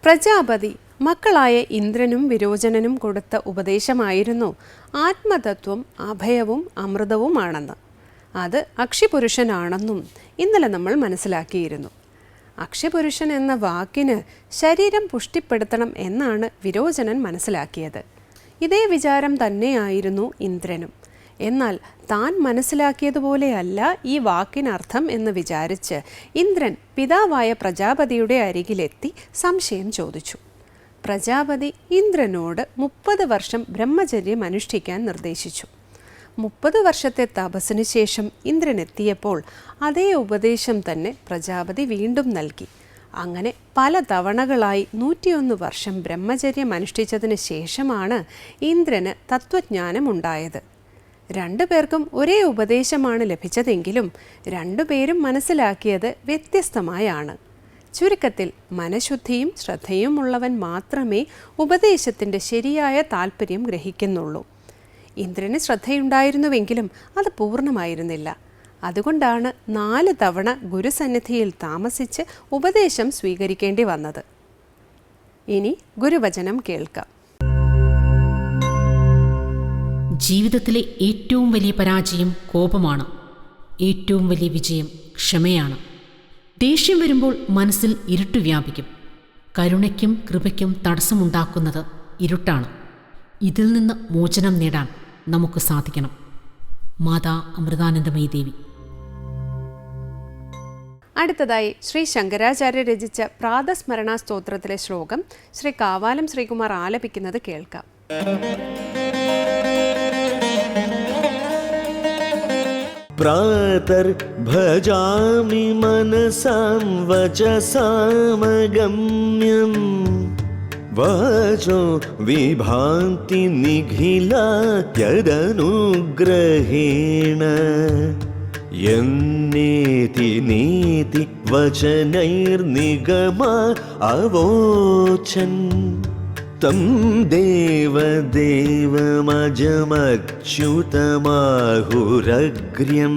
പ്രജാപതി മക്കളായ ഇന്ദ്രനും വിരോചനനും കൊടുത്ത ഉപദേശമായിരുന്നു ആത്മതത്വം അഭയവും അമൃതവുമാണെന്ന്. അത് അക്ഷിപുരുഷനാണെന്നും ഇന്നലെ നമ്മൾ മനസ്സിലാക്കിയിരുന്നു. അക്ഷിപുരുഷൻ എന്ന വാക്കിന് ശരീരം പുഷ്ടിപ്പെടുത്തണം എന്നാണ് വിരോചനൻ മനസ്സിലാക്കിയത്. ഇതേ വിചാരം തന്നെയായിരുന്നു ഇന്ദ്രനും. എന്നാൽ താൻ മനസ്സിലാക്കിയതുപോലെയല്ല ഈ വാക്കിനർത്ഥം എന്ന് വിചാരിച്ച് ഇന്ദ്രൻ പിതാവായ പ്രജാപതിയുടെ അരികിലെത്തി സംശയം ചോദിച്ചു. പ്രജാപതി ഇന്ദ്രനോട് 30 വർഷം ബ്രഹ്മചര്യം അനുഷ്ഠിക്കാൻ നിർദ്ദേശിച്ചു. 30 വർഷത്തെ തപസ്സിനു ശേഷം ഇന്ദ്രൻ എത്തിയപ്പോൾ അതേ ഉപദേശം തന്നെ പ്രജാപതി വീണ്ടും നൽകി. അങ്ങനെ പല തവണകളായി 101 വർഷം ബ്രഹ്മചര്യം അനുഷ്ഠിച്ചതിന് ശേഷമാണ് ഇന്ദ്രന് തത്വജ്ഞാനം ഉണ്ടായത്. 2 പേർക്കും ഒരേ ഉപദേശമാണ് ലഭിച്ചതെങ്കിലും 2 പേരും മനസ്സിലാക്കിയത് വ്യത്യസ്തമായാണ്. ചുരുക്കത്തിൽ മനഃശുദ്ധിയും ശ്രദ്ധയും ഉള്ളവൻ മാത്രമേ ഉപദേശത്തിൻ്റെ ശരിയായ താല്പര്യം ഗ്രഹിക്കുന്നുള്ളൂ. ഇന്ദ്രന് ശ്രദ്ധയുണ്ടായിരുന്നുവെങ്കിലും അത് പൂർണ്ണമായിരുന്നില്ല. അതുകൊണ്ടാണ് 4 തവണ ഗുരുസന്നിധിയിൽ താമസിച്ച് ഉപദേശം സ്വീകരിക്കേണ്ടി വന്നത്. ഇനി ഗുരുവചനം കേൾക്കാം. ജീവിതത്തിലെ ഏറ്റവും വലിയ പരാജയം കോപമാണ്. ഏറ്റവും വലിയ വിജയം ക്ഷമയാണ്. ദേഷ്യം വരുമ്പോൾ മനസ്സിൽ ഇരുട്ട് വ്യാപിക്കും. കരുണയ്ക്കും കൃപയ്ക്കും തടസ്സമുണ്ടാക്കുന്നത് ഇരുട്ടാണ്. ഇതിൽ നിന്ന് മോചനം നേടാൻ നമുക്ക് സാധിക്കണം. മാതാ അമൃതാനന്ദമയി ദേവി. അടുത്തതായി ശ്രീ ശങ്കരാചാര്യ രചിച്ച പ്രാതസ്മരണ സ്തോത്രത്തിലെ ശ്ലോകം ശ്രീ കാവാലം ശ്രീകുമാർ ആലപിക്കുന്നത് കേൾക്കാം. പ്രാതർഭജാമി മനസാം വചസാമഗമ്യം വാചോ വിഭാന്തി നിഖിലാ യദനുഗ്രഹേണ യന്നേതി നീതി വചനൈർനിഗമാ അവോചൻ തം ദേവദേവമജമച്യുതമാഹുരഗ്ര്യം.